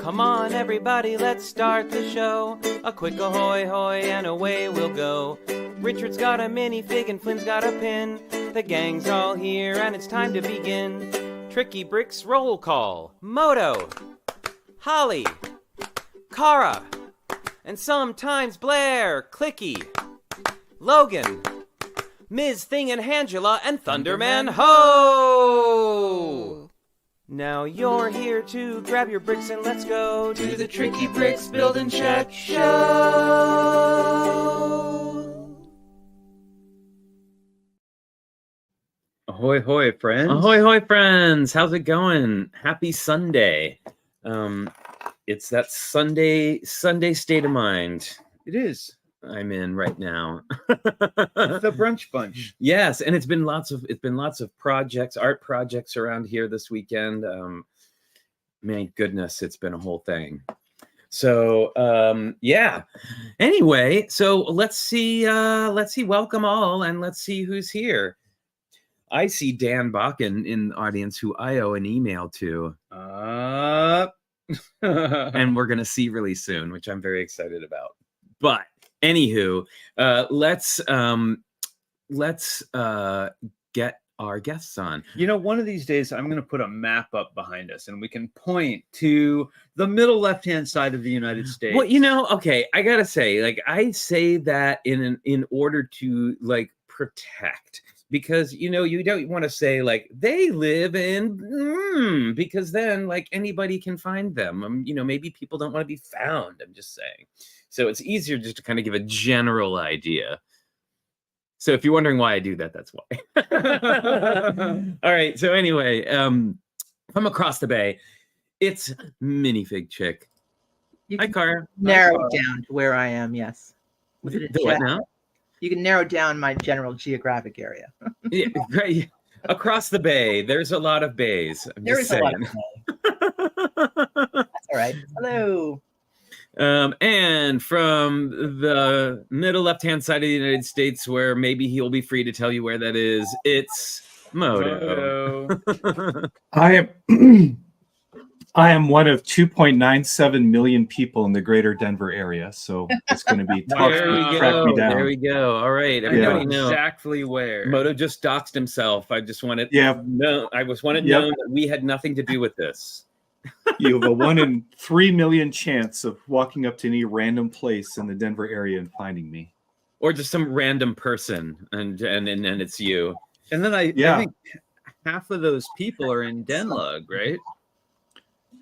Come on, everybody, let's start the show. A quick ahoy hoy and away we'll go. Richard's got a minifig and Flynn's got a pin. The gang's all here and it's time to begin. Tricky Bricks roll call. Moto, Holly, Kara, and sometimes Blair, Clicky, Logan, Ms. Thing and Angela, and Thunderman Ho! Now you're here to grab your bricks and let's go to the Tricky Bricks Build and Check Show! Ahoy, hoy, friends. Ahoy, hoy, friends. How's it going? Happy Sunday. It's that Sunday state of mind. It is. I'm in right now. The Brunch Bunch. Yes, and it's been lots of projects, art projects around here this weekend. My goodness, it's been a whole thing. So yeah. Anyway, so let's see, welcome all, and let's see who's here. I see Dan Bakken in the audience, who I owe an email to. And we're gonna see really soon, which I'm very excited about. But anywho, let's get our guests on. You know, one of these days I'm going to put a map up behind us and we can point to the middle left-hand side of the United States. Well, you know, okay, I gotta say, like, I say that in order to like protect, because you know you don't want to say like they live in because then like anybody can find them. You know, maybe people don't want to be found. I'm just saying. So it's easier just to kind of give a general idea. So if you're wondering why I do that, that's why. All right. So anyway, from across the bay, it's Minifigchick. Hi, Cara. Narrow it down to where I am, yes. Do what now? You can narrow down my general geographic area. Yeah, right. Across the bay, there's a lot of bays. There is a lot of bay. That's all right. Hello. And from the middle left-hand side of the United States, where maybe he'll be free to tell you where that is, it's Moto. I am one of 2.97 million people in the greater Denver area, so it's going to be tough to track me down. There we go. All right, everybody knows exactly where. Moto just doxed himself. I just wanted known that we had nothing to do with this. You have a 1 in 3 million chance of walking up to any random place in the Denver area and finding me, or just some random person, and it's you. And then I think half of those people are in Denlug, right?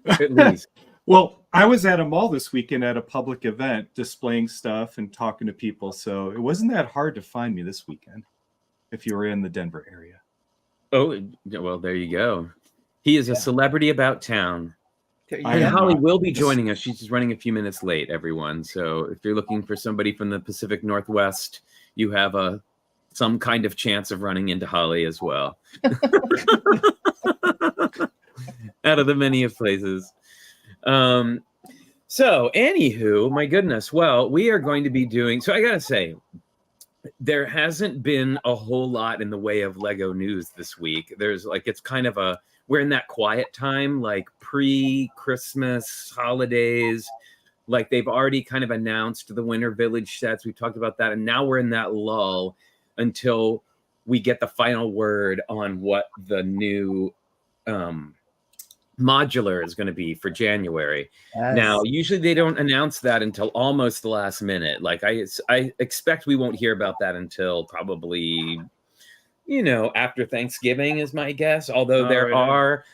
At least. Well, I was at a mall this weekend at a public event displaying stuff and talking to people, so it wasn't that hard to find me this weekend if you were in the Denver area. Oh, well, there you go. He is a celebrity about town. And am Holly not. will be joining us. She's just running a few minutes late, everyone. So if you're looking for somebody from the Pacific Northwest, you have some kind of chance of running into Holly as well. Out of the many of places. So anywho, my goodness. Well, we are going to be doing, so I gotta say, there hasn't been a whole lot in the way of Lego news this week. There's like, it's kind of we're in that quiet time, like pre-Christmas holidays. Like they've already kind of announced the Winter Village sets. We talked about that. And now we're in that lull until we get the final word on what the new modular is going to be for January. Yes. Now, usually they don't announce that until almost the last minute. Like I expect we won't hear about that until probably, you know, after Thanksgiving is my guess. Although there are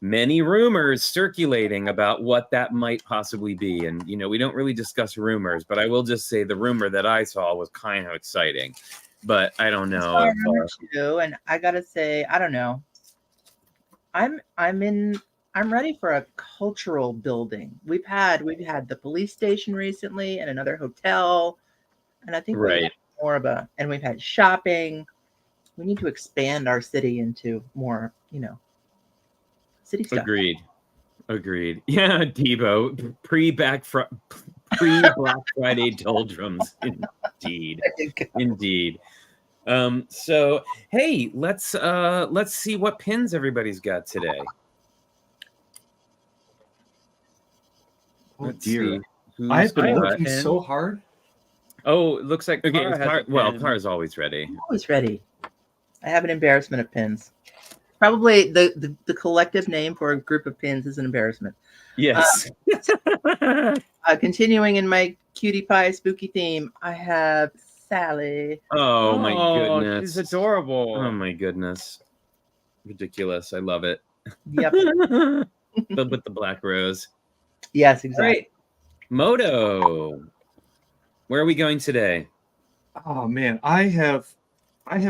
many rumors circulating about what that might possibly be. And, you know, we don't really discuss rumors, but I will just say the rumor that I saw was kind of exciting. But I don't know. I remember too, and I gotta say, I don't know. I'm ready for a cultural building. We've had the police station recently and another hotel, and I think we need more of and we've had shopping. We need to expand our city into more, you know, city stuff. Agreed. Yeah, Debo, pre-Black Friday doldrums. Indeed. So hey, let's see what pins everybody's got today. Oh Let's dear. see. Who's I've been got- looking so hard. Oh, it looks like Okay, Cara has a well, pen. Cara's always ready. Always ready. I have an embarrassment of pins. Probably the collective name for a group of pins is an embarrassment. Yes. Continuing in my cutie pie spooky theme, I have Sally. Oh my goodness. She's adorable. Oh my goodness. Ridiculous. I love it. Yep. With the black rose. Yes, exactly. Great. Moto. Where are we going today? Oh man, I have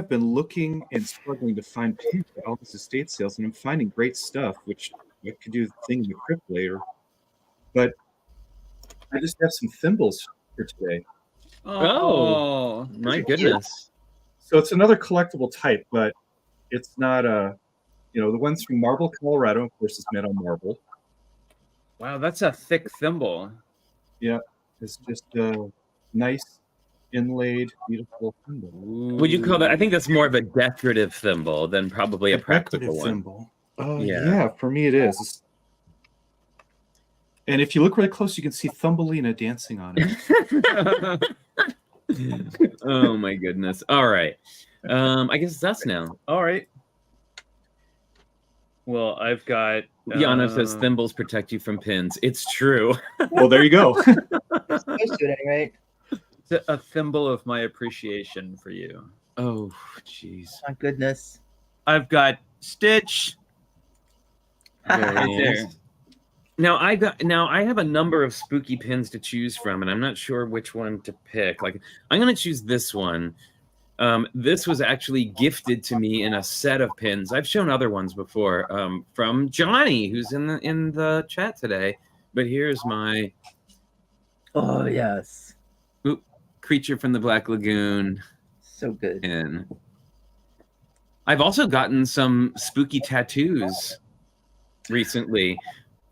been looking and struggling to find pins at all this estate sales, and I'm finding great stuff, which I could do things with crypt later. But I just have some thimbles for today. Oh. My goodness. So it's another collectible type, but it's not the ones from Marble, Colorado, of course, is made on marble. Wow, that's a thick thimble. Yeah, it's just a nice inlaid, beautiful thimble. Would you call that? I think that's more of a decorative thimble than probably a practical Decorative one. thimble. Yeah. Yeah, for me it is. And if you look really close, you can see Thumbelina dancing on it. Oh my goodness. All right. I guess it's us now. All right. Well, I've got. Yana says thimbles protect you from pins. It's true. Well, there you go. Supposed to at any rate. a thimble of my appreciation for you. Oh, jeez. My goodness. I've got Stitch. Very Right nice. there. Now I have a number of spooky pins to choose from, and I'm not sure which one to pick. Like, I'm gonna choose this one. This was actually gifted to me in a set of pins. I've shown other ones before, from Johnny, who's in the chat today. But here's my Oh yes. Creature from the Black Lagoon So good. pin. I've also gotten some spooky tattoos recently.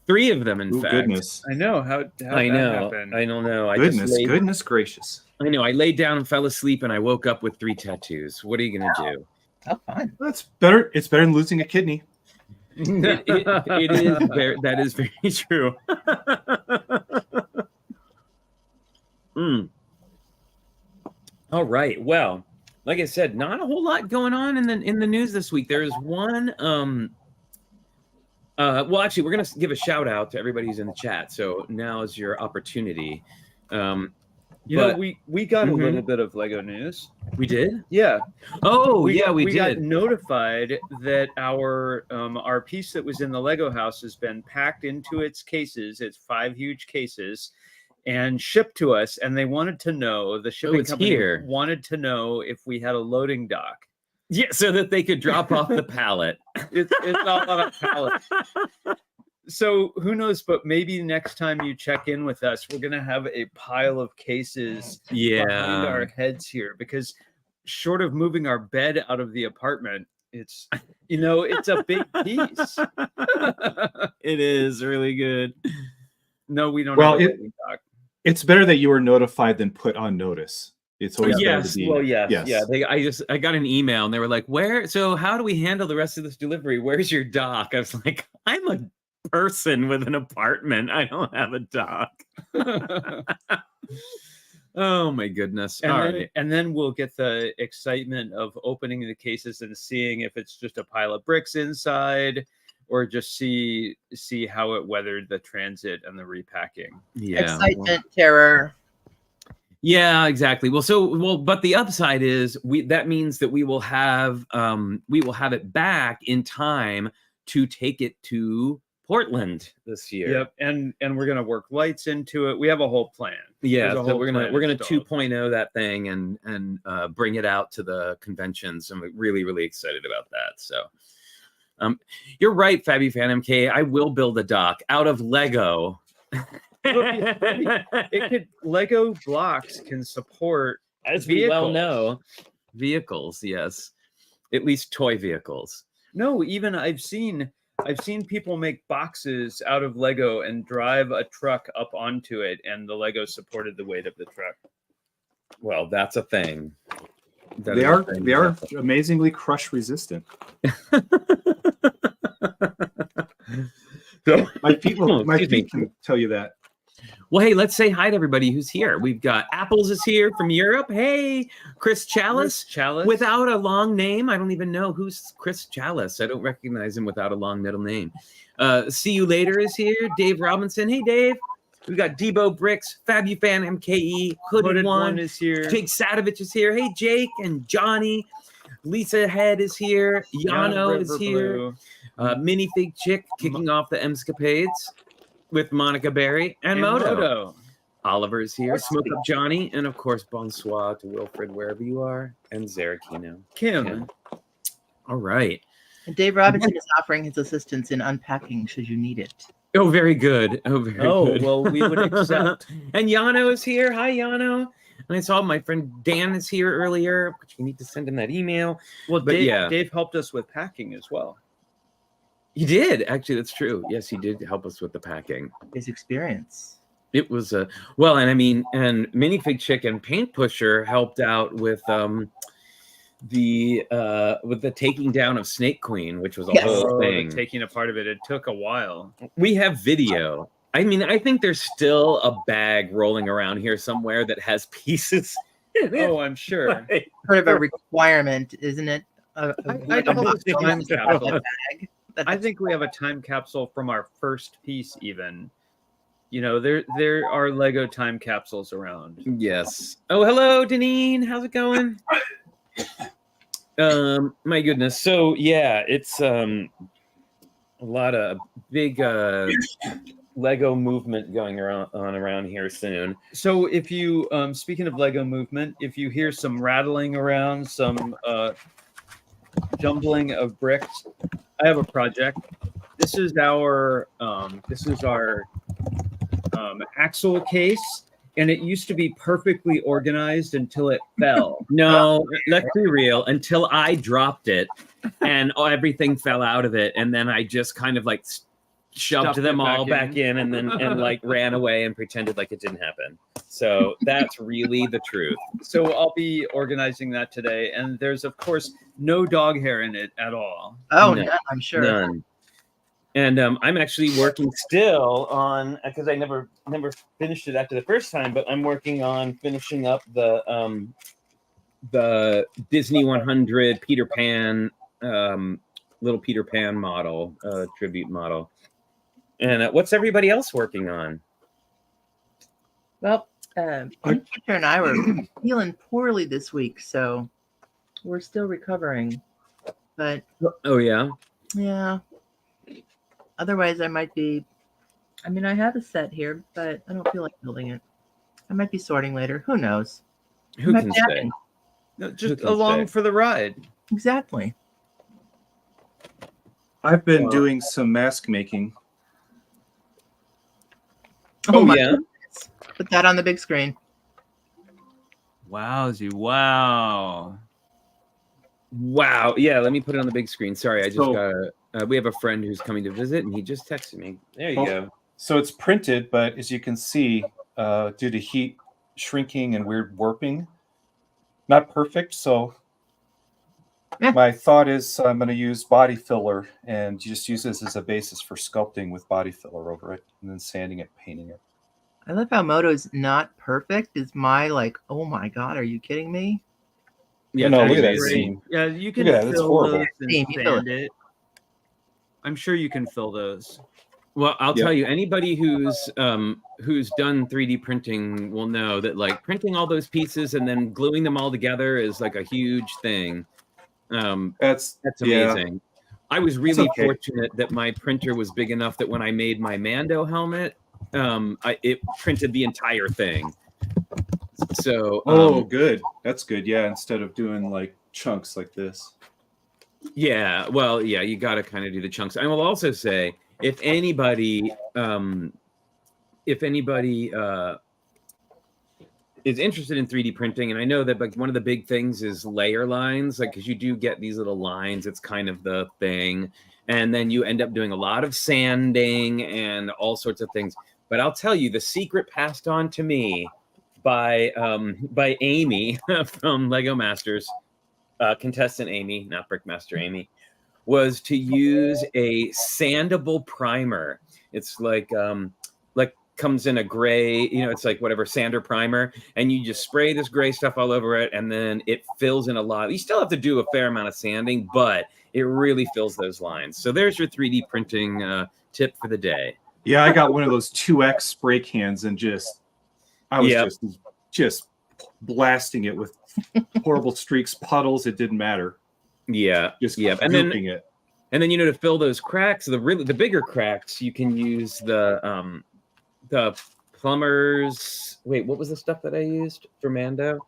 3 of them, in Oh, fact. goodness. I know how I that know. happened. I don't know. Goodness gracious. I know. I laid down and fell asleep, and I woke up with 3 tattoos. What are you gonna do? Oh, fine. That's better. It's better than losing a kidney. It is very, that is very true. All right. Well, like I said, not a whole lot going on in the news this week. There is one. Well, actually, we're gonna give a shout out to everybody who's in the chat. So now is your opportunity. You know, But- we got a Mhm. little bit of Lego news. We did. Yeah. Oh, we did. got notified that our piece that was in the Lego house has been packed into its cases. It's 5 huge cases, and shipped to us. And they wanted to know, the shipping it's company here. wanted to know if we had a loading dock. Yeah, so that they could drop off the pallet. It's not on a pallet. So who knows? But maybe next time you check in with us, we're gonna have a pile of cases behind our Yeah. heads here, because short of moving our bed out of the apartment, it's it's a big piece. It is really good. No, we don't. Well, have a it- loading dock. It's better that you were notified than put on notice. It's always better Yes, to be. well, yes, yeah. I got an email and they were like, "Where? So how do we handle the rest of this delivery? Where's your dock?" I was like, "I'm a person with an apartment. I don't have a dock." Oh my goodness! And All then, right. and then we'll get the excitement of opening the cases and seeing if it's just a pile of bricks inside, or just see how it weathered the transit and the repacking. Yeah. Excitement, terror. Yeah, exactly. But the upside is that means that we will have it back in time to take it to Portland this year. Yep, and we're gonna work lights into it. We have a whole plan. Yeah, There's a so whole we're gonna plan 2.0 installed. that thing and bring it out to the conventions. I'm really, really excited about that. So you're right, Fabby Fan MK. I will build a dock out of Lego. Lego blocks can support, As we well vehicles. know, vehicles, yes. At least toy vehicles. No, even I've seen people make boxes out of Lego and drive a truck up onto it, and the Lego supported the weight of the truck. Well, that's a thing. That They is a are thing. they are amazingly crush resistant. So- My feet Excuse me. can tell you that. Well, hey, let's say hi to everybody who's here. We've got Apples is here from Europe. Hey, Chris Chalice. Without a long name. I don't even know who's Chris Chalice. I don't recognize him without a long middle name. See You Later is here. Dave Robinson. Hey, Dave. We've got Debo Bricks, FabUFan MKE, Hooded One is here. Jake Sadovich is here. Hey, Jake and Johnny. Lisa Head is here. Yano is here. Minifigchick kicking off the Emscapades with Monica Berry and Moto. Oliver is here. Smoke Up Johnny. And of course, bonsoir to Wilfred, wherever you are. And Zarakino. Kim. All right. And Dave Robinson is offering his assistance in unpacking should you need it. Oh, very good. Oh, very good. Well, we would accept. And Yano is here. Hi, Yano. And I saw my friend Dan is here earlier, but you need to send him that email. Well, But Dave helped us with packing as well. He did. Actually, that's true. Yes, he did help us with the packing. His experience. It was well, and I mean, and Minifigchick and Paint Pusher helped out with the taking down of Snake Queen, which was a whole thing. Taking apart of it. It took a while. We have video. I mean, I think there's still a bag rolling around here somewhere that has pieces in it. Oh, I'm sure. Part of a requirement, isn't it? I think we have a time capsule from our first piece even. You know, there are Lego time capsules around. Yes. Oh, hello, Deneen. How's it going? My goodness. So yeah, it's a lot of big Lego movement going around here soon. So if you speaking of Lego movement, if you hear some rattling around, some jumbling of bricks, I have a project. This is our axle case, and it used to be perfectly organized until it fell. No, let's be real. Until I dropped it, and everything fell out of it, and then I just kind of like shoved them all back in, and then like ran away and pretended like it didn't happen. So that's really the truth. So I'll be organizing that today, and there's of course no dog hair in it at all. Oh, No, none, I'm sure. None. And I'm actually working still on, because I never finished it after the first time, but I'm working on finishing up the Disney 100 Peter Pan, little Peter Pan model, tribute model. And what's everybody else working on? Well, Peter and I were feeling poorly this week, so we're still recovering. But Oh yeah. yeah, otherwise I might be. I mean, I have a set here, but I don't feel like building it. I might be sorting later. Who knows? Who Might can be say? happening. No, just can along say? for the ride. Exactly. I've been doing some mask making. Oh, my yeah. goodness. Put that on the big screen. Wowzy, wow. Wow. Yeah, let me put it on the big screen. Sorry, I just So- got we have a friend who's coming to visit, and he just texted me. There you Oh. go. So it's printed, but as you can see, due to heat shrinking and weird warping, not perfect. So Yeah. my thought is I'm going to use body filler and just use this as a basis for sculpting with body filler over it, and then sanding it, painting it. I love how Moto's not perfect. Is my like, oh my god, are you kidding me? Yeah, No, that look at is that amazing. seam. Yeah, you can Look at that, that's fill horrible. those and Seam, you fill sand it. I'm sure you can fill those. Well, I'll Yeah. tell you, anybody who's done 3D printing will know that like printing all those pieces and then gluing them all together is like a huge thing. That's yeah. Amazing. I was really okay. fortunate that my printer was big enough that when I made my Mando helmet, it printed the entire thing. So Good. That's good. Yeah, instead of doing like chunks like this. yeah, well, yeah, you got to kind of do the chunks. I will also say, if anybody is interested in 3D printing, and I know that like one of the big things is layer lines, like because you do get these little lines, it's kind of the thing, and then you end up doing a lot of sanding and all sorts of things. But I'll tell you, the secret passed on to me by Amy from Lego Masters, contestant Amy, not Brickmaster Amy, was to use a sandable primer. It's like comes in a gray, it's like whatever sander primer, and you just spray this gray stuff all over it, and then it fills in a lot. You still have to do a fair amount of sanding, but it really fills those lines. So there's your 3D printing tip for the day. Yeah, I got one of those 2X spray cans and I was just blasting it with horrible streaks, puddles. It didn't matter. Yeah, just and then it. And then to fill those cracks, the bigger cracks, you can use the plumber's. Wait, what was the stuff that I used for Mando?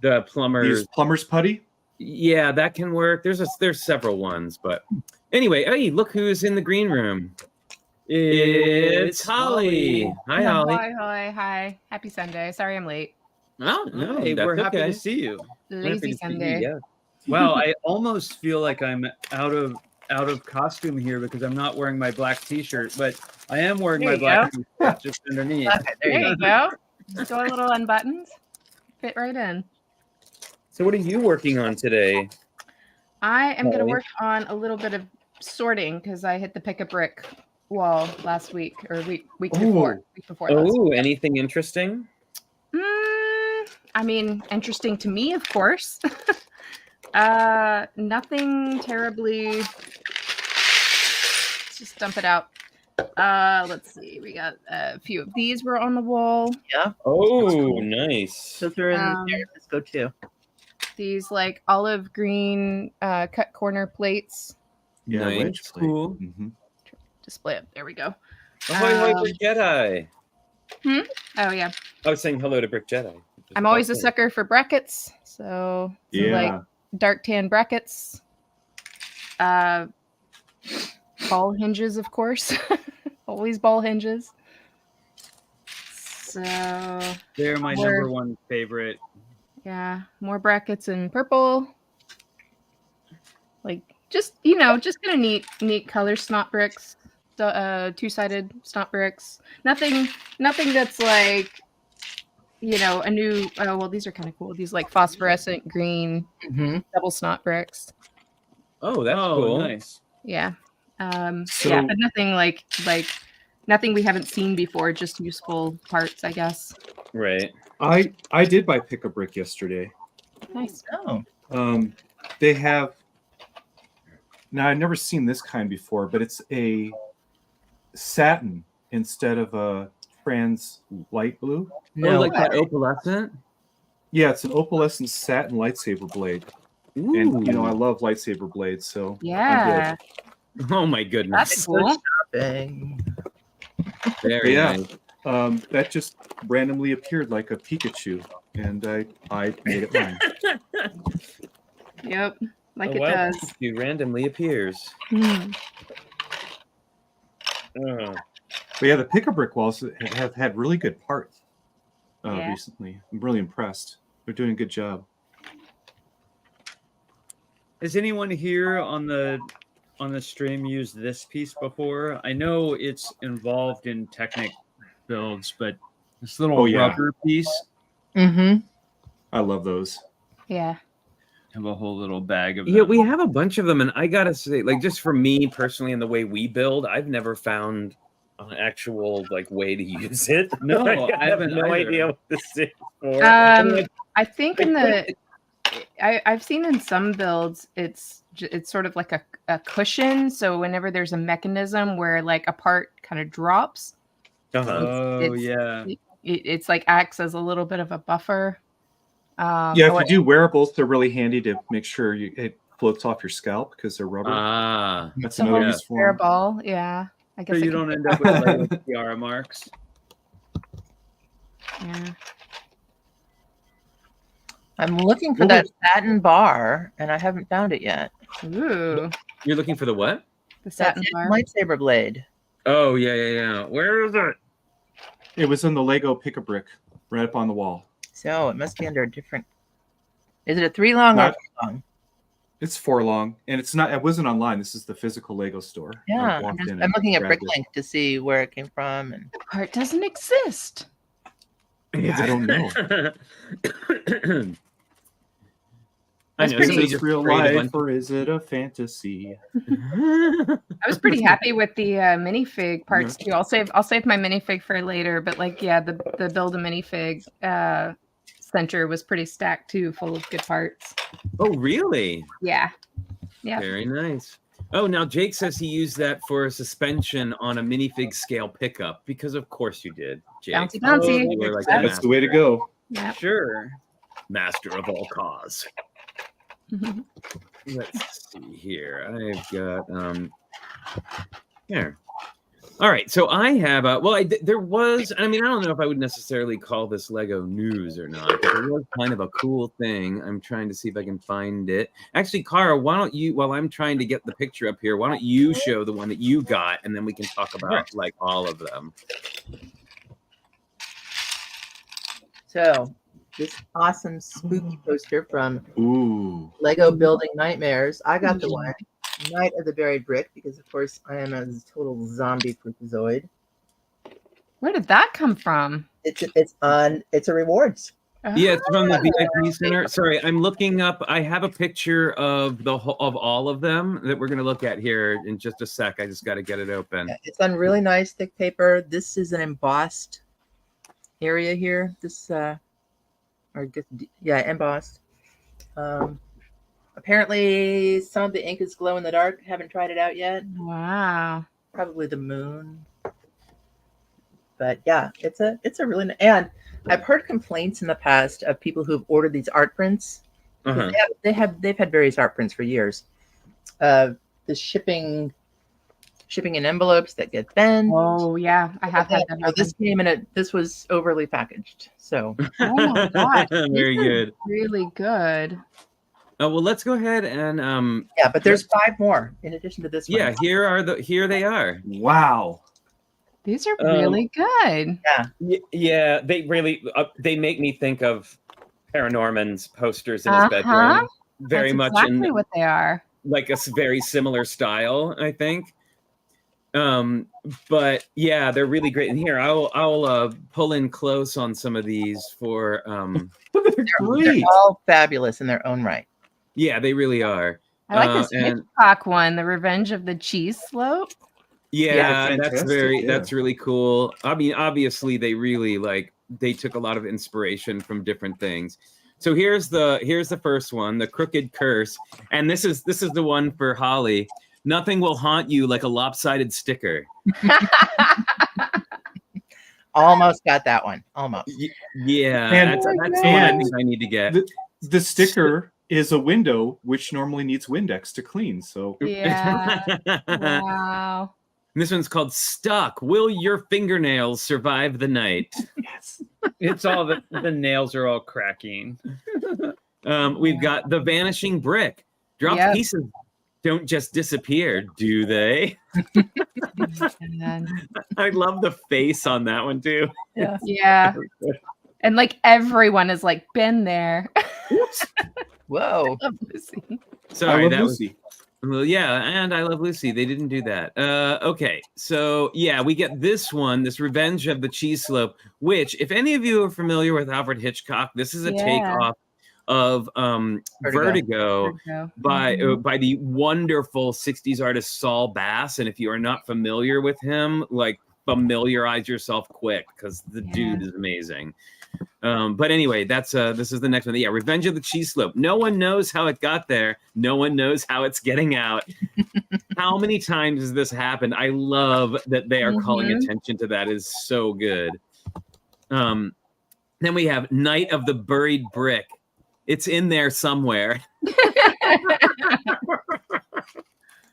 The plumber's putty. Yeah, that can work. There's several ones, but anyway, hey, look who's in the green room. It's Holly. Hi, Holly. Hi. Happy Sunday. Sorry I'm late. Oh, no, Hey, we're happy to see you. Lazy Sunday. Yeah. Wow, I almost feel like I'm out of costume here because I'm not wearing my black T-shirt, but I am wearing my black T-shirt just underneath. Okay, There you go. Go a little unbuttoned. Fit right in. So what are you working on today? I am going to Holly? work on a little bit of sorting because I hit the pick a brick wall last week or week before. Week before last. Oh, anything interesting? I mean, interesting to me, of course. Nothing terribly. Let's just dump it out. Let's see. We got a few of these were on the wall. Yeah. Oh, nice. So they're in San Francisco too. These like olive green cut corner plates. Yeah, Nice. wedge plate. Cool. Mm-hmm. Display it. There we go. Ahoy, Brick Jedi. Oh yeah. I was saying hello to Brick Jedi. I'm always a sucker for brackets. So some, like dark tan brackets. Ball hinges, of course. Always ball hinges. So They're my number one favorite. yeah, more brackets in purple. Like just kind of neat color snot bricks. Two-sided snot bricks. Nothing that's like a new. Oh well, these are kind of cool. These like phosphorescent green double snot bricks. Oh, that's cool. Nice. Yeah. Yeah, but nothing like nothing we haven't seen before. Just useful parts, I guess. Right. I did buy Pick a Brick yesterday. Nice. Oh. They have now. I've never seen this kind before, but it's a satin instead of a trans light blue. Oh, like that opalescent? Yeah, it's an opalescent satin lightsaber blade. Ooh. And I love lightsaber blades, so Yeah. Oh my goodness. That's cool. Shopping. Very nice. That just randomly appeared like a Pikachu, and I made it mine. Yep. Like it wow, does. It randomly appears. But yeah, the Pick a Brick walls have had really good parts recently. I'm really impressed. They're doing a good job. Has anyone here on the stream used this piece before? I know it's involved in Technic builds, but this little rubber piece. Mm-hmm. I love those. Yeah. Have a whole little bag of Yeah, them. we have a bunch of them, and I gotta say, like, just for me personally and the way we build, I've never found an actual way to use it. No, I have no either. idea what this is for. I think I've seen in some builds it's sort of like a cushion. So whenever there's a mechanism where like a part kind of drops, it's like acts as a little bit of a buffer. If you do wearables, they're really handy to make sure it floats off your scalp because they're rubber. That's another use for them. Ball, yeah. I guess so you don't end up with tiara marks. Yeah. I'm looking for that satin bar, and I haven't found it yet. Ooh. You're looking for the what? The satin bar. Lightsaber blade. Oh, yeah. Where is it? It was in the Lego Pick a Brick, right up on the wall. So it must be under a different. Is it a 3 long or 4 long? It's 4 long, and it's not. It wasn't online. This is the physical Lego store. Yeah, I'm looking at Bricklink to see where it came from, and the part doesn't exist. Yeah, I don't know. I That's know. pretty- somebody Is just this real sprayed a life or is it a fantasy? I was pretty happy with the minifig parts too. I'll save my minifig for later, but like yeah, the build a minifig center was pretty stacked too, full of good parts. Oh, really? Yeah. Yeah. Very nice. Oh, now Jake says he used that for a suspension on a minifig scale pickup because of course you did, Jake. Bouncy bouncy. You were like That's the That's the way to go. Yeah. Sure. master of all cause. Let's see here. I've got here. All right, so I have there was. I mean, I don't know if I would necessarily call this Lego news or not, but there was kind of a cool thing. I'm trying to see if I can find it. Actually, Cara, why don't you? While I'm trying to get the picture up here, why don't you show the one that you got, and then we can talk about like all of them. So this awesome spooky poster from Ooh. Lego Building Nightmares. I got the one, Night of the Buried Brick, because of course I am a total zombie freakazoid. Where did that come from? It's a rewards. Yeah, it's from the Oh. VIP center. Sorry, I'm looking up. I have a picture of of all of them that we're going to look at here in just a sec. I just got to get it open. It's on really nice thick paper. This is an embossed area here. This embossed. Apparently some of the ink is glow in the dark. Haven't tried it out yet. Wow. Probably the moon. But yeah, it's a really and I've heard complaints in the past of people who've ordered these art prints. Uh-huh. They've had various art prints for years. The shipping in envelopes that get bent. Oh yeah, I have had that. So this came in this was overly packaged. So Oh my gosh, Very this is good. really good. Oh well, let's go ahead and yeah, but there's 5 more in addition to this one. yeah, here they are. Wow. These are really good. Yeah, they really they make me think of Paranorman's posters in his bedroom. Very That's much exactly in what they are. like a very similar style, I think. But yeah, they're really great. And here, I'll pull in close on some of these for They're all fabulous in their own right. yeah, they really are. I like this and- Hitchcock one, The Revenge of the Cheese Slope. Yeah, fantastic, that's really cool. I mean, obviously they really they took a lot of inspiration from different things. So here's the first one, The Crooked Curse, and this is the one for Holly. Nothing will haunt you like a lopsided sticker. Almost got that one. Almost. Yeah, And- that's the one I and think I need to get. The sticker is a window which normally needs Windex to clean. So Yeah. Wow. This one's called Stuck. Will your fingernails survive the night? yes. It's all the nails are all cracking. We've got The Vanishing Brick. Dropped Yep. pieces don't just disappear, do they? And, I love the face on that one too. yeah. And like everyone is like been there. Whoa. Love Lucy. Sorry, I love that was Lucy. well, yeah, and I Love Lucy. They didn't do that. Okay, so yeah, we get this one, this Revenge of the Cheese Slope, which, if any of you are familiar with Alfred Hitchcock, this is a Yeah. takeoff of Vertigo. By the wonderful 60s artist Saul Bass. And if you are not familiar with him, familiarize yourself quick because the dude is amazing. But anyway, this is the next one. Yeah, Revenge of the Cheese Slope. No one knows how it got there. No one knows how it's getting out. How many times has this happened? I love that they are calling attention to that. It is so good. Then we have Night of the Buried Brick. It's in there somewhere.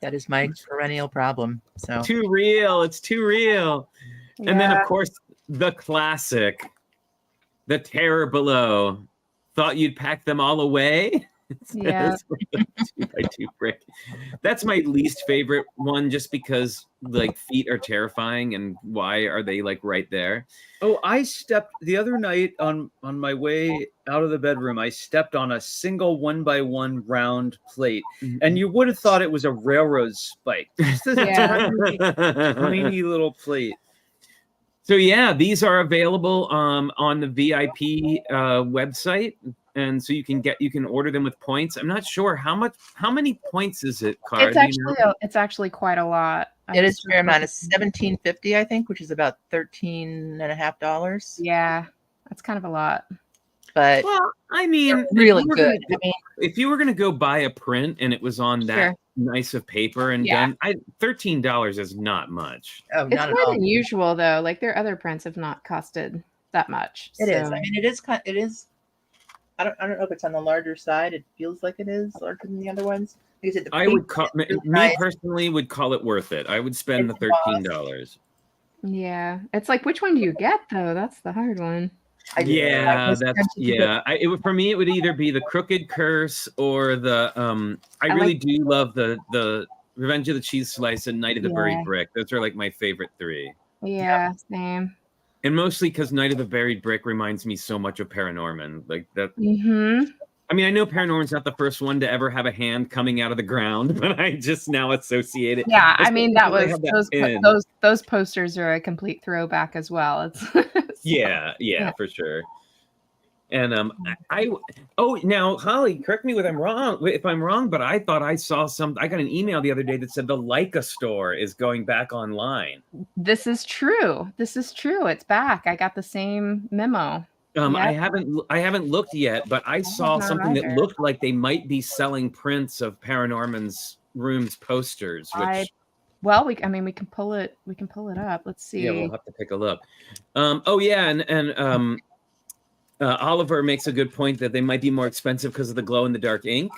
That is my perennial problem. So Too real. It's too real. And then, of course, the classic, The Terror Below. Thought you'd pack them all away? Yeah. 2x2 brick. That's my least favorite one, just because feet are terrifying, and why are they right there? Oh, I stepped the other night on my way out of the bedroom. I stepped on a single 1x1 round plate, and you would have thought it was a railroad spike. Just a tiny little plate. So yeah, these are available on the VIP website. and so you can order them with points. I'm not sure how many points is it, Cara? It's actually quite a lot. It is a fair amount. It's $17.50, I think, which is about $13.50. Yeah, that's kind of a lot. But well, I mean, really good. If you were going to go buy a print and it was on that nice of paper and done, $13 is not much. Oh, it's not more at all. than usual though. Like their other prints have not costed that much. It is. I mean, it is. I don't know if it's on the larger side. It feels like it is larger than the other ones. Like I said, I would me personally would call it worth it. I would spend the $13. Yeah, it's like which one do you get though? That's the hard one. For me, it would either be the Crooked Curse or the I really do love the Revenge of the Cheese Slice and Night of the Buried Brick. Those are like my favorite three. Yeah, same. And mostly because Night of the Buried Brick reminds me so much of Paranorman. Like that. I mean, I know Paranorman's not the first one to ever have a hand coming out of the ground, but I just now associate it. Yeah, I mean those posters are a complete throwback as well. It's yeah, for sure. And now Holly, correct me if I'm wrong, but I thought I saw I got an email the other day that said the Leica store is going back online. This is true. It's back. I got the same memo. I haven't looked yet, but I saw something that looked like they might be selling prints of Paranorman's Rooms posters. Which we can pull it up. Let's see. Yeah, we'll have to take a look. Oliver makes a good point that they might be more expensive because of the glow in the dark ink.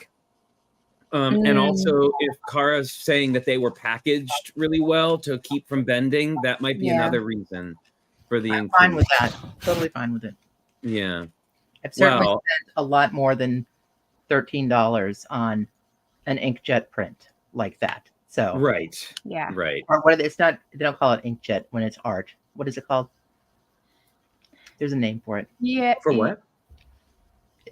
And also, if Cara's saying that they were packaged really well to keep from bending, that might be another reason for the increase. Fine with that. Totally fine with it. Yeah. I've certainly spent a lot more than $13 on an inkjet print like that. So right. Or what? It's not. They don't call it inkjet when it's art. What is it called? There's a name for it. Yeah. For what?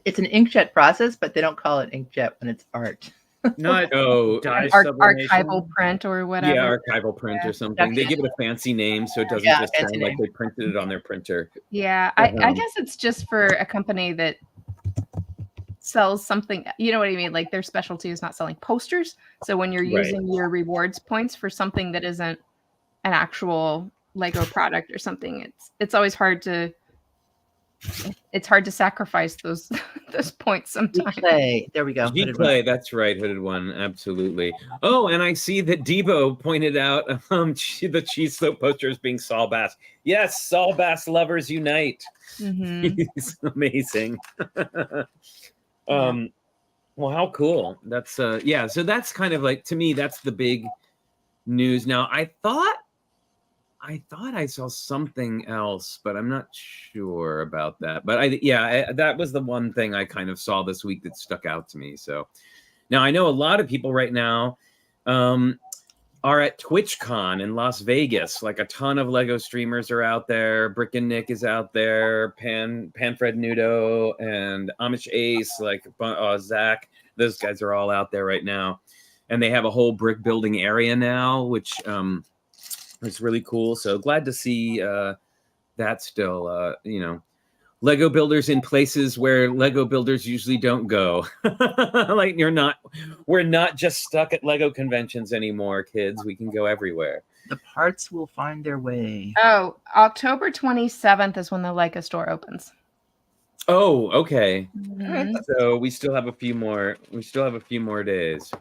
It's an inkjet process, but they don't call it inkjet when it's art. Not archival print or whatever. Yeah, archival print or something. They give it a fancy name so it doesn't just sound like they printed it on their printer. Yeah, I guess it's just for a company that sells something. You know what I mean? Like their specialty is not selling posters. So when you're using your rewards points for something that isn't an actual Lego product or something, it's always hard to. It's hard to sacrifice those points sometimes. G-Clay. There we go. G-Clay, that's right, Hooded One, absolutely. Oh, and I see that Debo pointed out the Cheese Slope poster is being Saul Bass. Yes, Saul Bass lovers unite. He's amazing. Well, how cool. That's so that's kind of like, to me, that's the big news. Now, I thought I saw something else, but I'm not sure about that. But that was the one thing I kind of saw this week that stuck out to me. So now I know a lot of people right now are at TwitchCon in Las Vegas. Like a ton of Lego streamers are out there. Brick and Nick is out there. Panfred Nudo and Amish Ace, like Zach. Those guys are all out there right now, and they have a whole brick building area now, which it's really cool. So glad to see that still, Lego builders in places where Lego builders usually don't go. Like we're not just stuck at Lego conventions anymore, kids. We can go everywhere. The parts will find their way. Oh, October 27th is when the Lego store opens. Oh, okay. So we still have a few more days.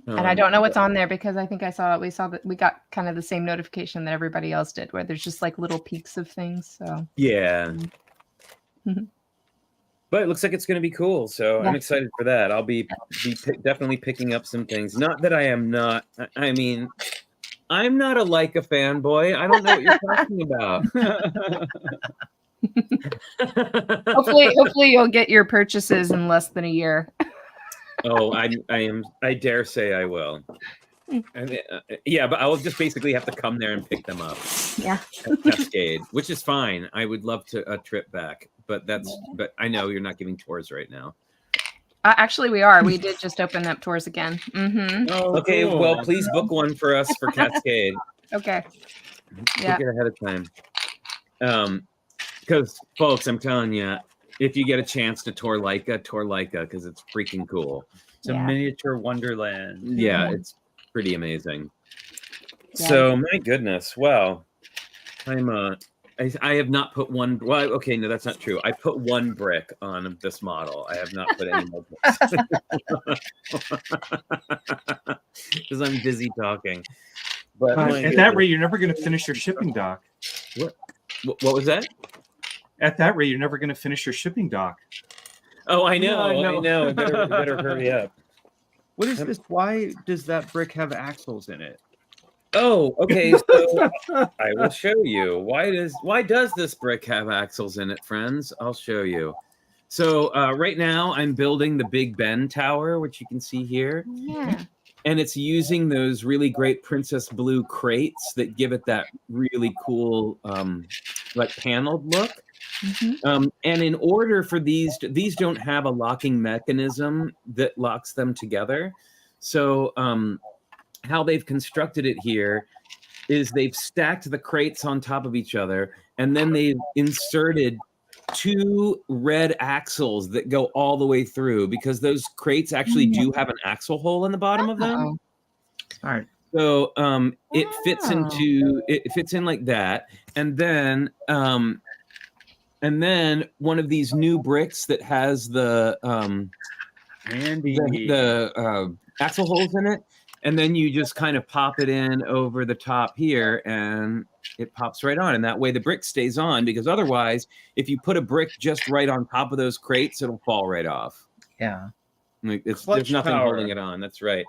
And I don't know what's on there because I think we got kind of the same notification that everybody else did, where there's just like little peaks of things. So yeah. But it looks like it's going to be cool. So I'm excited for that. I'll be definitely picking up some things. Not that I am not. I mean, I'm not a Leica fanboy. I don't know what you're talking about. Hopefully you'll get your purchases in less than a year. Oh, I dare say I will. And, but I will just basically have to come there and pick them up. Yeah. At Cascade, which is fine. I would love to a trip back, but I know you're not giving tours right now. Actually, we are. We did just open up tours again. Oh, okay, cool. Well, please book one for us for Cascade. Okay. Yeah. Book it ahead of time. Because folks, I'm telling you, If you get a chance to tour Leica, because it's freaking cool. It's a miniature wonderland. Yeah, it's pretty amazing. So my goodness, well, I have not put one. Well, okay, no, that's not true. I put one brick on this model. I have not put any more bricks because I'm busy talking. But at that rate, you're never going to finish your shipping dock. What was that? At that rate, you're never going to finish your shipping dock. Oh, I know. I know. Better hurry up. What is this? Why does that brick have axles in it? Oh, okay. So I will show you. Why does this brick have axles in it, friends? I'll show you. So right now I'm building the Big Ben Tower, which you can see here. Yeah. And it's using those really great Princess Blue crates that give it that really cool, like paneled look. And in order for these don't have a locking mechanism that locks them together. So how they've constructed it here is they've stacked the crates on top of each other, and then they've inserted 2 red axles that go all the way through, because those crates actually do have an axle hole in the bottom of them. All right. So it fits in like that, and then one of these new bricks that has the axle holes in it, and then you just kind of pop it in over the top here, and it pops right on, and that way the brick stays on, because otherwise, if you put a brick just right on top of those crates, it'll fall right off. Yeah. Like there's nothing holding it on. That's right.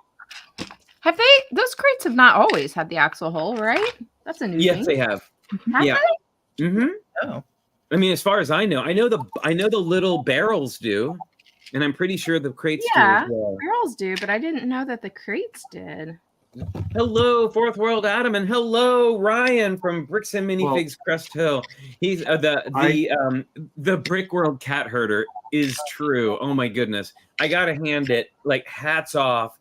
Those crates have not always had the axle hole, right? That's a new thing. Yes, they have. Have they? Mm-hmm. Oh. I mean, as far as I know the little barrels do, and I'm pretty sure the crates do as well. Barrels do, but I didn't know that the crates did. Hello, Fourth World Adam, and hello, Ryan from Bricks and Minifigs Crest Hill. He's the Brick World Cat Herder is true. Oh my goodness, I gotta hand it like hats off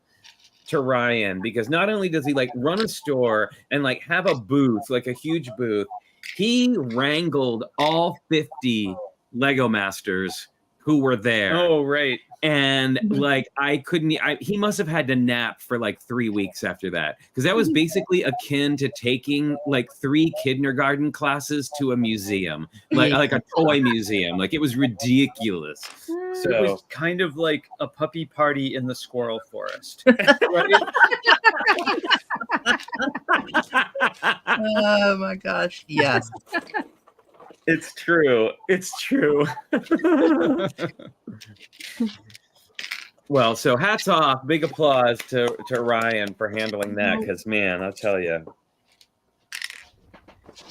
to Ryan, because not only does he like run a store and like have a booth, like a huge booth, he wrangled all 50 Lego Masters who were there. Oh, right. And like he must have had to nap for like 3 weeks after that, because that was basically akin to taking like 3 kindergarten classes to a museum, like a toy museum. Like it was ridiculous. So it was kind of like a puppy party in the squirrel forest. Right? Oh my gosh. Yes. It's true. It's true. Well, so hats off, big applause to Ryan for handling that, because man, I'll tell you.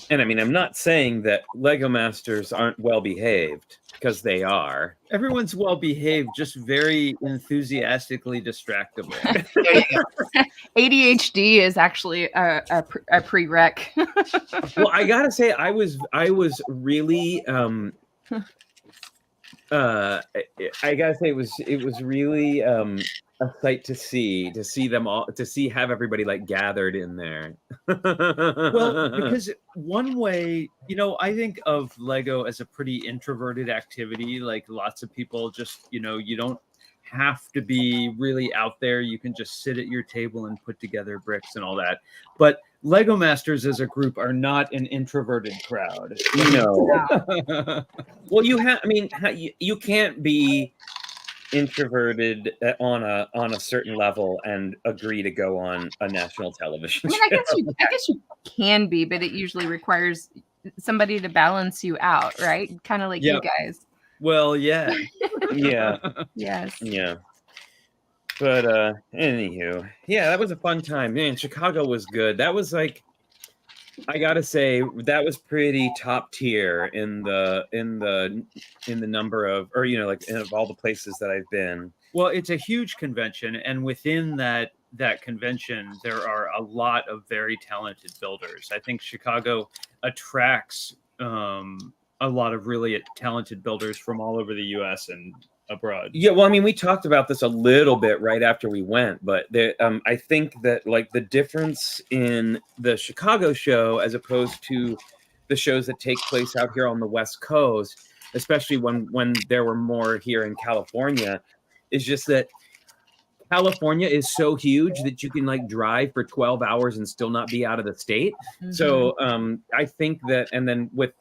And I mean, I'm not saying that Lego Masters aren't well behaved, because they are. Everyone's well behaved, just very enthusiastically distractible. ADHD is actually a prereq. Well, I gotta say, I was really I gotta say it was really a sight to see them all, have everybody like gathered in there. Well, because one way, I think of Lego as a pretty introverted activity. Like lots of people just, you don't have to be really out there. You can just sit at your table and put together bricks and all that. But Lego Masters as a group are not an introverted crowd. No. Well, you can't be introverted on a certain level and agree to go on a national television show. I guess you can be, but it usually requires somebody to balance you out, right? Kind of like you guys. Well, yeah. Yeah. Yes. Yeah. But anywho, yeah, that was a fun time. Man, Chicago was good. That was like, I gotta say, that was pretty top tier in the number of, or of all the places that I've been. Well, it's a huge convention, and within that convention, there are a lot of very talented builders. I think Chicago attracts a lot of really talented builders from all over the U.S. and abroad. Yeah, well, I mean, we talked about this a little bit right after we went, but I think that like the difference in the Chicago show as opposed to the shows that take place out here on the West Coast especially when there were more here in California, is just that California is so huge that you can like drive for 12 hours and still not be out of the state. So I think that, and then with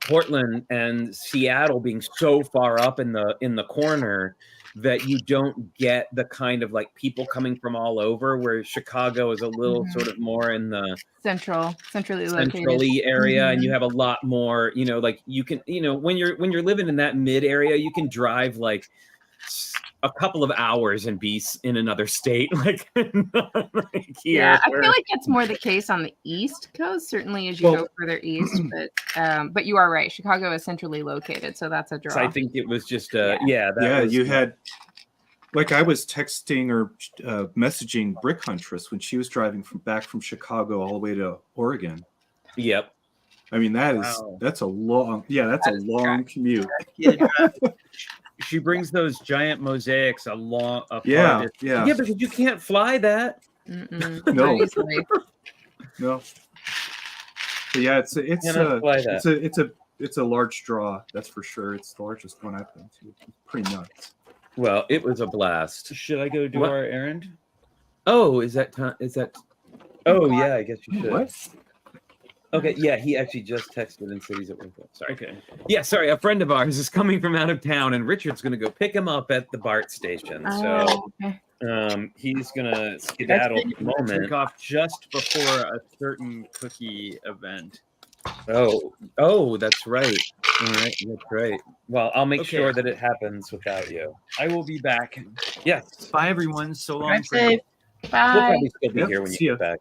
Portland and Seattle being so far up in the corner, that you don't get the kind of like people coming from all over, where Chicago is a little sort of more in the centrally centrally area, and you have a lot more, you know, like you can, you know, when you're living in that mid area, you can drive like a couple of hours and be in another state, like, like here. Yeah, I feel like that's more the case on the East Coast, certainly as you go further east. But you are right. Chicago is centrally located, so that's a draw. So I think it was just you had, like, I was texting or messaging Brick Huntress when she was driving back from Chicago all the way to Oregon. Yep. I mean, that's a long commute. She brings those giant mosaics along. Yeah, because you can't fly that. No. No. But yeah, it's a large draw. That's for sure. It's the largest one I've been to. It's pretty nuts. Well, it was a blast. Should I go do our errand? Oh, is that? Oh, yeah. I guess you should. What? Okay, yeah, he actually just texted and said he's at work. Sorry. Okay. Yeah, sorry, a friend of ours is coming from out of town, and Richard's going to go pick him up at the BART station. So he's going to skedaddle at the moment. Take off just before a certain cookie event. Oh, that's right. All right, that's right. Well, I'll make sure that it happens without you. I will be back. Yes. Bye, everyone. So long. Drive safe. Bye. We'll probably still be here when you get back.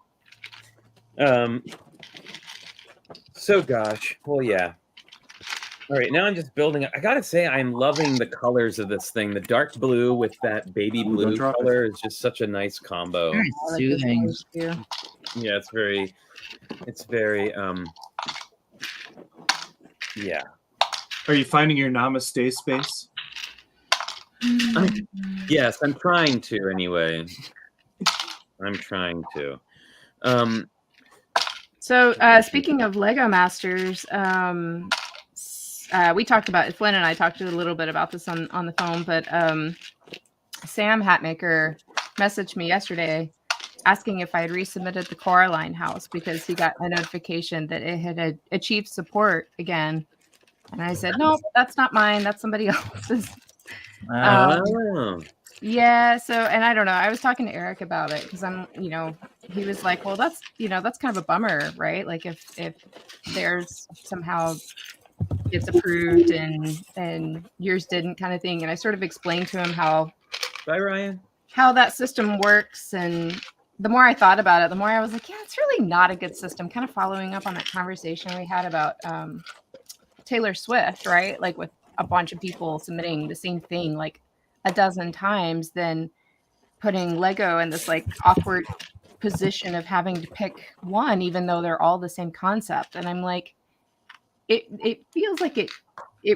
So gosh, well, yeah. All right, now I'm just building. I gotta say, I'm loving the colors of this thing. The dark blue with that baby blue color is just such a nice combo. Very soothing. Yeah, it's very. Yeah. Are you finding your namaste space? Yes, I'm trying to anyway. I'm trying to. So speaking of Lego Masters, we talked about, Flynn and I talked a little bit about this on the phone, but Sam Hatmaker messaged me yesterday asking if I had resubmitted the Coraline house because he got a notification that it had achieved support again. And I said, no, that's not mine. That's somebody else's. Yeah. So, and I don't know. I was talking to Eric about it because he was like, well, that's kind of a bummer, right? Like if theirs somehow gets approved and yours didn't, kind of thing. And I sort of explained to him how that system works. And the more I thought about it, the more I was like, yeah, it's really not a good system. Kind of following up on that conversation we had about Taylor Swift, right? Like with a bunch of people submitting the same thing like a dozen times, then putting Lego in this like awkward position of having to pick one, even though they're all the same concept. And I'm like, it feels like it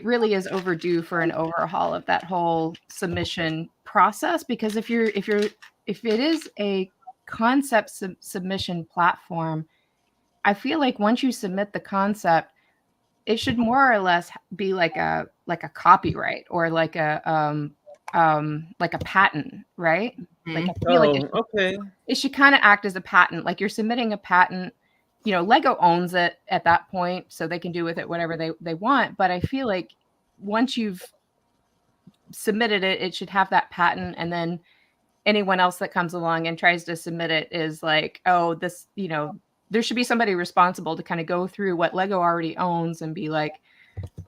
really is overdue for an overhaul of that whole submission process, because if it is a concept submission platform, I feel like once you submit the concept, it should more or less be like a copyright or like a patent, right? Like I feel like it should kind of act as a patent. Like you're submitting a patent, Lego owns it at that point, so they can do with it whatever they want. But I feel like once you've submitted it, it should have that patent, and then anyone else that comes along and tries to submit it is like, oh, this, there should be somebody responsible to kind of go through what Lego already owns and be like,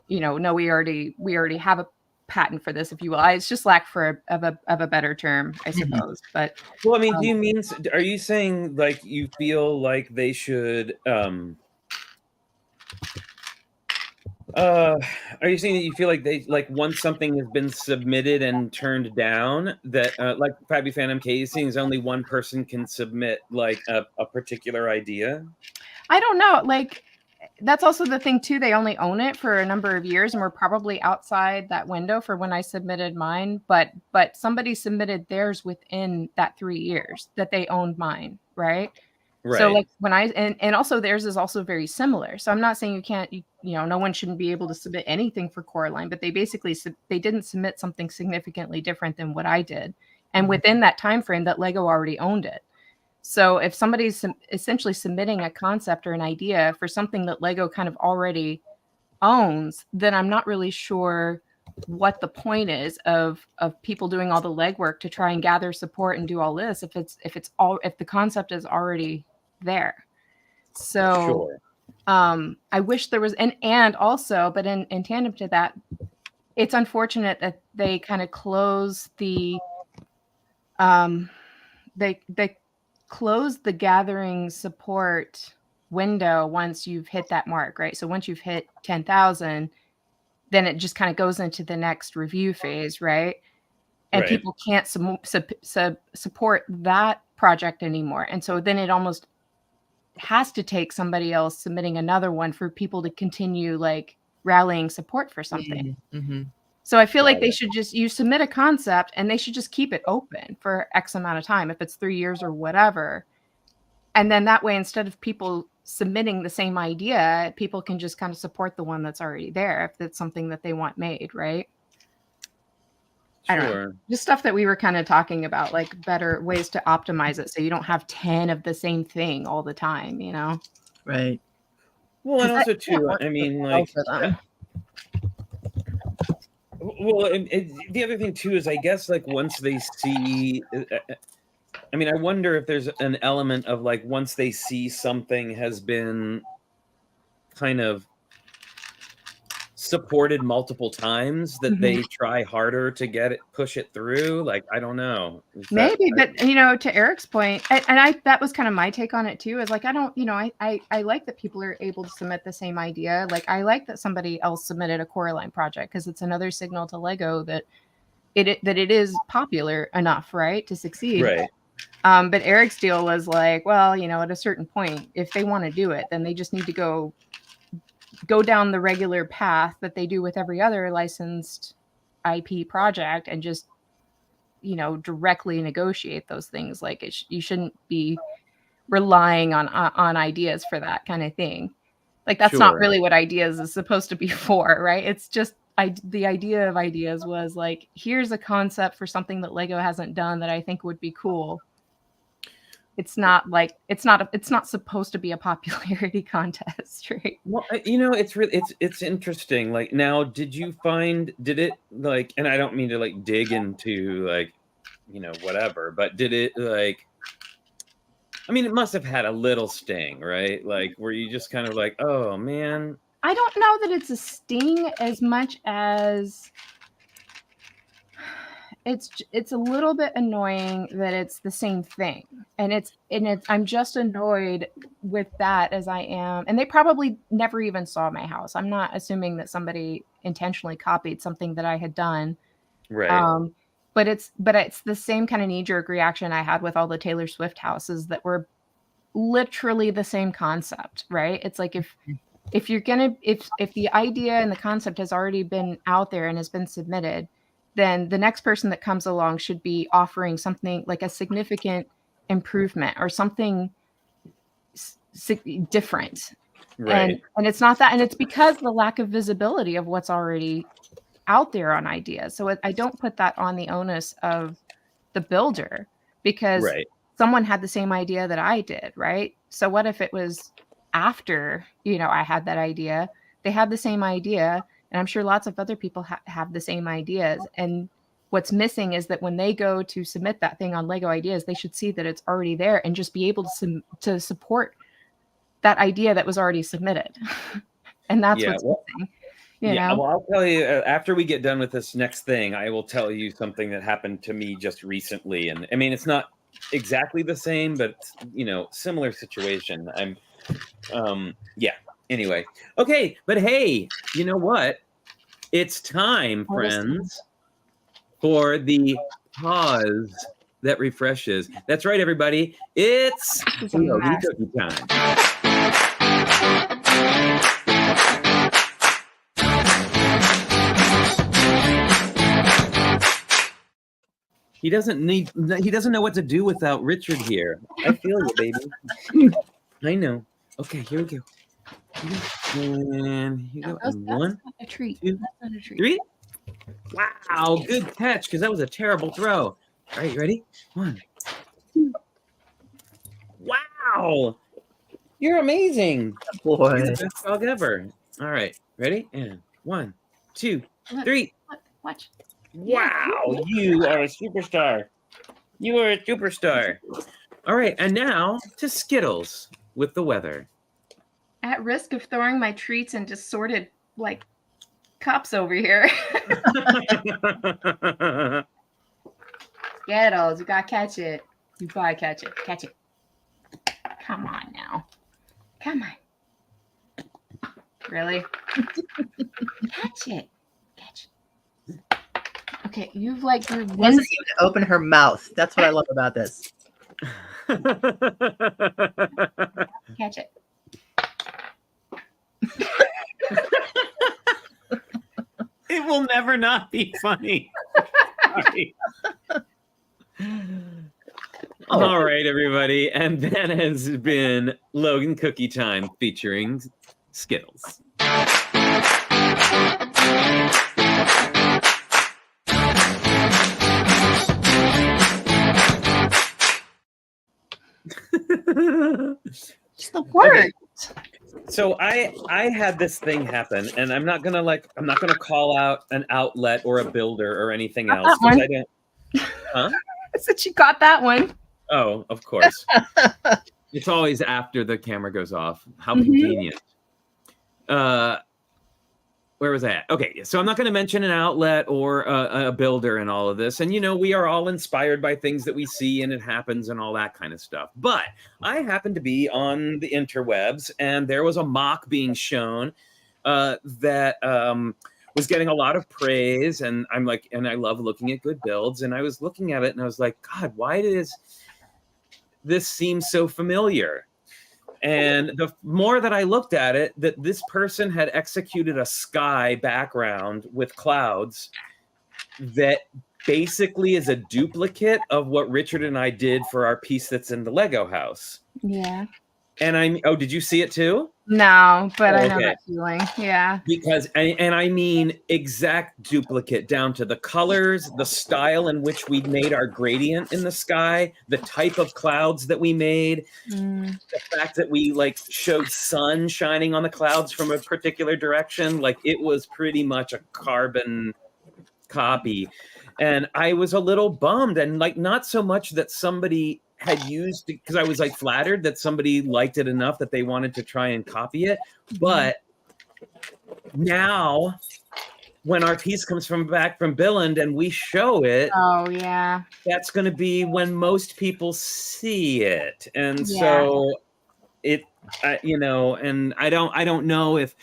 no, we already have a patent for this, if you will. It's just lack of a better term, I suppose. But well, I mean, are you saying like you feel like they should are you saying that you feel like they, like, once something has been submitted and turned down, that like Fabby Phantom Casing, only one person can submit like a particular idea? I don't know. Like, that's also the thing too. They only own it for a number of years, and we're probably outside that window for when I submitted mine. But somebody submitted theirs within that 3 years that they owned mine, right? Right. So like when and also theirs is also very similar. So I'm not saying you can't, no one shouldn't be able to submit anything for Coraline, but they basically they didn't submit something significantly different than what I did. And within that time frame that Lego already owned it. So if somebody's essentially submitting a concept or an idea for something that Lego kind of already owns, then I'm not really sure what the point is of people doing all the legwork to try and gather support and do all this if the concept is already there. So I wish there was and also, but in tandem to that, it's unfortunate that they kind of close the they close the gathering support window once you've hit that mark, right? So once you've hit 10,000, then it just kind of goes into the next review phase, right? And Right. people can't support that project anymore. And so then it almost has to take somebody else submitting another one for people to continue like rallying support for something. Mm-hmm. So I feel like Got they it. should you submit a concept and they should just keep it open for X amount of time, if it's 3 years or whatever. And then that way, instead of people submitting the same idea, people can just kind of support the one that's already there if it's something that they want made, right? I don't know. Just stuff that we were kind of talking about, like better ways to optimize it so you don't have 10 of the same thing all the time, Right. Well, and also That can't too, work I mean, well like, for them. well, the other thing too is, I guess, like once they see, I mean, I wonder if there's an element of like once they see something has been kind of supported multiple times, that they try harder to push it through. Like, I don't know. Maybe, but to Eric's point, and that was kind of my take on it too, is like, I don't, I like that people are able to submit the same idea. Like, I like that somebody else submitted a Coraline project because it's another signal to Lego that it is popular enough, right, to succeed. Right. But Eric's deal was like, well, at a certain point, if they want to do it, then they just need to go down the regular path that they do with every other licensed IP project and just, directly negotiate those things. Like you shouldn't be relying on ideas for that kind of thing. Like that's not really what ideas is supposed to be for, right? It's just the idea of ideas was like, here's a concept for something that Lego hasn't done that I think would be cool. It's not supposed to be a popularity contest, right? Well, it's interesting. Like, now, did it like, and I don't mean to like dig into like, whatever, but did it like, I mean, it must have had a little sting, right? Like, where you just kind of like, oh man. I don't know that it's a sting as much as it's a little bit annoying that it's the same thing, and I'm just annoyed with that as I am. And they probably never even saw my house. I'm not assuming that somebody intentionally copied something that I had done, right? But it's the same kind of knee-jerk reaction I had with all the Taylor Swift houses that were literally the same concept, right? It's like if you're gonna if the idea and the concept has already been out there and has been submitted, then the next person that comes along should be offering something like a significant improvement or something different. Right. And it's not that, and it's because the lack of visibility of what's already out there on ideas. So I don't put that on the onus of the builder, because someone had the same idea that I did, right? So what if it was after, I had that idea, they had the same idea, and I'm sure lots of other people have the same ideas. And what's missing is that when they go to submit that thing on Lego Ideas, they should see that it's already there and just be able to support that idea that was already submitted. And that's what's missing. Well, I'll tell you, after we get done with this next thing, I will tell you something that happened to me just recently. And I mean, it's not exactly the same, but similar situation. Anyway. Okay. But hey, you know what? It's time, friends, for the pause that refreshes. That's right, everybody. It's cookie time. He doesn't know what to do without Richard here. I feel you, baby. I know. Okay, here we go. And here you go. And That's 1, not a treat. 2, That's not a treat. 3. Wow, good catch, because that was a terrible throw. All right, you ready? 1, 2. Wow, you're amazing. Boy. You're the best dog ever. All right, ready? And 1, 2, 3. Watch. Wow, you are a superstar. You are a superstar. All right, and now to Skittles with the weather. At risk of throwing my treats into sorted like cups over here. Skittles, you gotta catch it. You gotta catch it. Catch it. Come on now. Come on. Really? Catch it. Catch it. Okay, you've like you're Doesn't even open her mouth. That's what I love about this. catch it. It will never not be funny. Sorry. All right, everybody. And that has been Logan Cookie Time featuring Skittles. It's the word. Okay. So I had this thing happen, and I'm not gonna call out an outlet or a builder or anything Got else that one. I didn't. Huh? I said you got that one. Oh, of course. It's always after the camera goes off. How Mhm. convenient. Where was I at? Okay, so I'm not going to mention an outlet or a builder and all of this. And, we are all inspired by things that we see and it happens and all that kind of stuff. But I happened to be on the interwebs and there was a mock being shown that was getting a lot of praise. And I'm like, and I love looking at good builds. And I was looking at it and I was like, God, why does this seem so familiar? And the more that I looked at it, that this person had executed a sky background with clouds that basically is a duplicate of what Richard and I did for our piece that's in the Lego house. Yeah. And did you see it too? No, but I know Okay. that feeling. Yeah. Because, and I mean exact duplicate down to the colors, the style in which we made our gradient in the sky, the type of clouds that we made, Mm. the fact that we showed sun shining on the clouds from a particular direction, it was pretty much a carbon copy. And I was a little bummed, and not so much that somebody had used, because I was flattered that somebody liked it enough that they wanted to try and copy it. But now when our piece comes back from Billund and we show it, Oh yeah. that's going to be when most people see it. And Yeah. so it, and I don't know if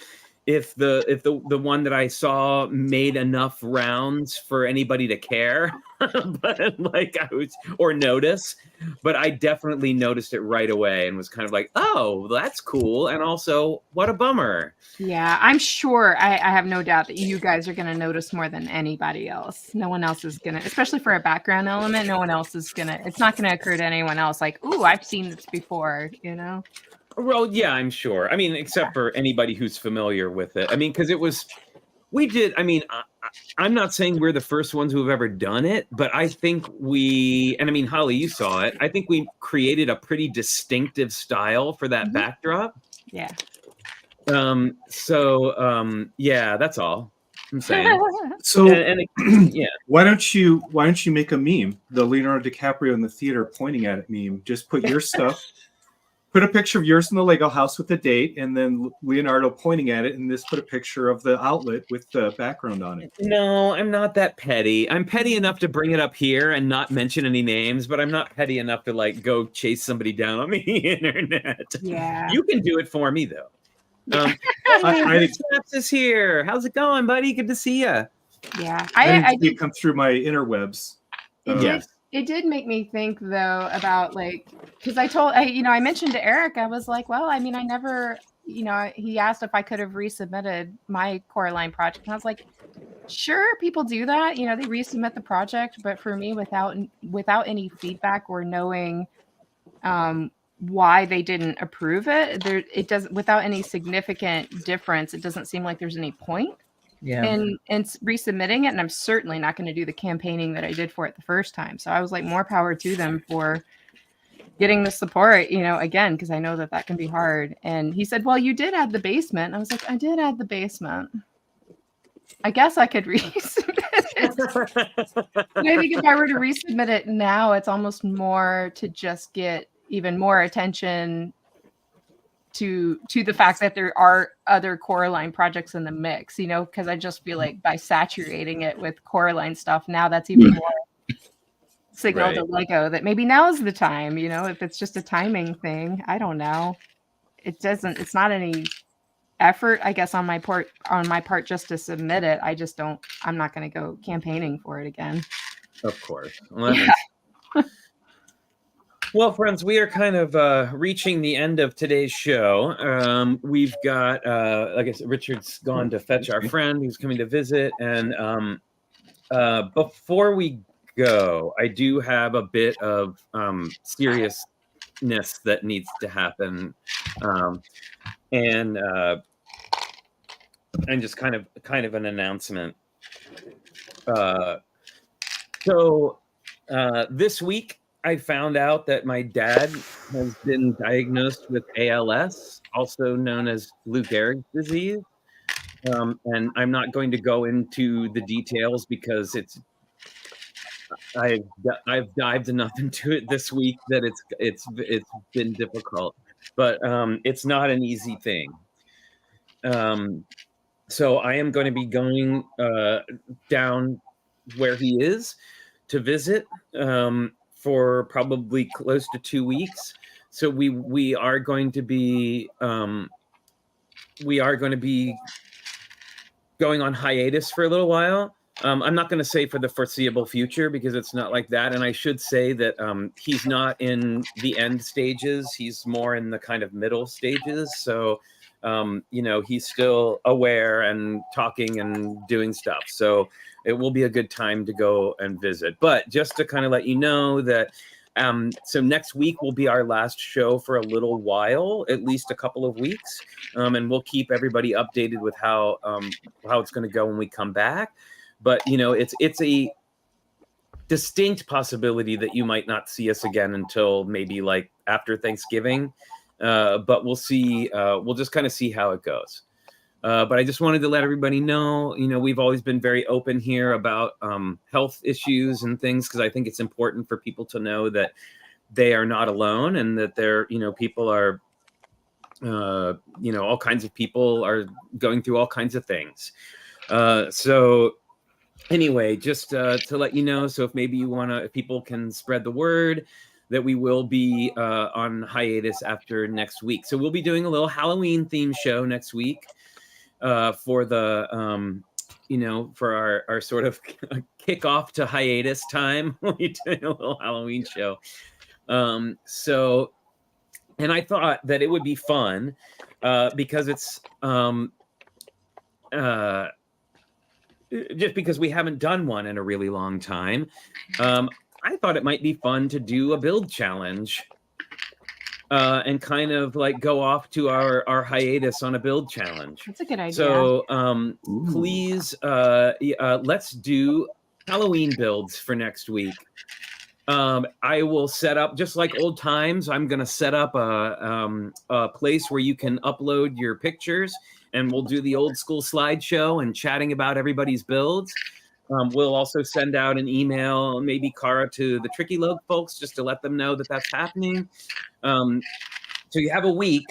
the one that I saw made enough rounds for anybody to care, but or notice, but I definitely noticed it right away and was kind of like, oh, that's cool. And also, what a bummer. Yeah, I'm sure. I have no doubt that you guys are going to notice more than anybody else. No one else is going to, especially for a background element, no one else is going to, it's not going to occur to anyone else ooh, I've seen this before, Well, yeah, I'm sure. I mean, except for anybody who's familiar with it. I mean, because I'm not saying we're the first ones who have ever done it, but I think Holly, you saw it. I think we created a pretty distinctive style for that backdrop. Yeah. Yeah, that's all I'm saying. So Yeah. why don't you make a meme, the Leonardo DiCaprio in the theater pointing at it meme? Just put your stuff, put a picture of yours in the Lego house with the date, and then Leonardo pointing at it, and just put a picture of the outlet with the background on it. No, I'm not that petty. I'm petty enough to bring it up here and not mention any names, but I'm not petty enough to go chase somebody down on the internet. Yeah. You can do it for me though. I Snaps is here. How's it going, buddy? Good to see you. Yeah. didn't I see it come through my interwebs. It did make me think though about because I mentioned to Eric, I was like, well, I mean, I never, he asked if I could have resubmitted my Coraline project. And I was like, Sure, people do that. You know, they resubmit the project, but for me, without any feedback or knowing why they didn't approve it, it doesn't, without any significant difference, it doesn't seem like there's any point Yeah. in resubmitting it. And I'm certainly not going to do the campaigning that I did for it the first time. So I was like, more power to them for getting the support, you know, again, because I know that can be hard. And he said, well, you did add the basement. And I was like, I did add the basement. I guess I could resubmit it. And I think if I were to resubmit it now, it's almost more to just get even more attention to the fact that there are other Coraline projects in the mix, you know, because I just feel like by saturating it with Coraline stuff, now that's even more signal to Lego that maybe now is the time, you know, if it's just a timing thing. I don't know. It's not any effort, I guess, on my part just to submit it. I'm not going to go campaigning for it again. Of course. Well, friends, we are kind of reaching the end of today's show. We've got, like I said, Richard's gone to fetch our friend who's coming to visit. And before we go, I do have a bit of seriousness that needs to happen. And just kind of an announcement. So this week, I found out that my dad has been diagnosed with ALS, also known as Lou Gehrig's disease. And I'm not going to go into the details because I've dived enough into it this week that it's been difficult, but it's not an easy thing. So I am going to be going down where he is to visit for probably close to 2 weeks. So we are going to be going on hiatus for a little while. I'm not going to say for the foreseeable future because it's not like that. And I should say that he's not in the end stages. He's more in the kind of middle stages. So, you know, he's still aware and talking and doing stuff. So it will be a good time to go and visit. But just to kind of let you know that, so next week will be our last show for a little while, at least a couple of weeks. And we'll keep everybody updated with how it's going to go when we come back. But, you know, it's a distinct possibility that you might not see us again until maybe like after Thanksgiving. But we'll see. We'll just kind of see how it goes. But I just wanted to let everybody know, you know, we've always been very open here about health issues and things, because I think it's important for people to know that they are not alone and that they're, you know, people are, you know, all kinds of people are going through all kinds of things. So anyway, just to let you know, so if maybe you want to, if people can spread the word, that we will be on hiatus after next week. So we'll be doing a little Halloween themed show next week. For the, you know, for our sort of kickoff to hiatus time, we'll be doing a little Halloween show. So, and I thought that it would be fun because it's just because we haven't done one in a really long time. I thought it might be fun to do a build challenge. And kind of like go off to our hiatus on a build challenge. That's a good idea. So please, let's do Halloween builds for next week. I will set up, just like old times, I'm going to set up a place where you can upload your pictures, and we'll do the old school slideshow and chatting about everybody's builds. We'll also send out an email, maybe Cara, to the Tricky Log folks, just to let them know that that's happening. So you have a week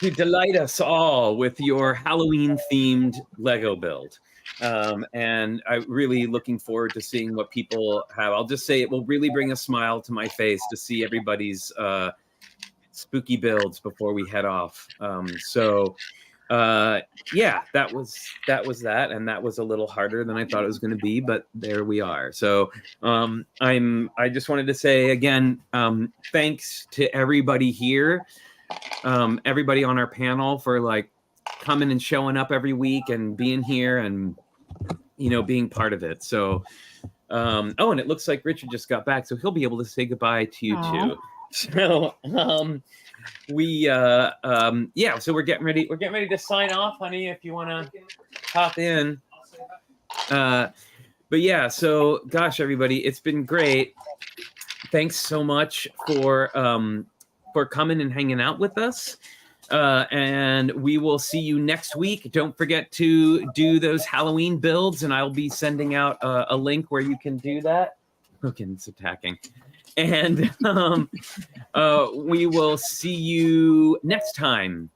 to delight us all with your Halloween-themed Lego build. And I'm really looking forward to seeing what people have. I'll just say it will really bring a smile to my face to see everybody's spooky builds before we head off. Yeah, that was that, and that was a little harder than I thought it was going to be, but there we are. So I just wanted to say again, thanks to everybody here, everybody on our panel for like coming and showing up every week and being here and being part of it. So, and it looks like Richard just got back, so he'll be able to say goodbye to you Aw. too. So, so we're getting ready. We're getting ready to sign off, honey. If you want to hop in. But yeah, so gosh, everybody, it's been great. Thanks so much for coming and hanging out with us. And we will see you next week. Don't forget to do those Halloween builds, and I'll be sending out a link where you can do that. Okay, it's attacking. And we will see you next time.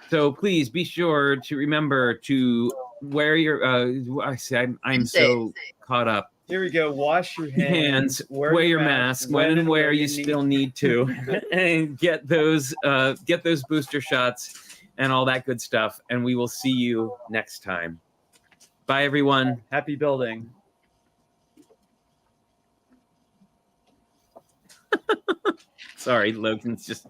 So please be sure to remember to wear your. I'm so caught up. Here we go. Wash your hands. Wear your mask when and where you still need to, and get those booster shots and all that good stuff. And we will see you next time. Bye, everyone. Happy building. Sorry, Logan's just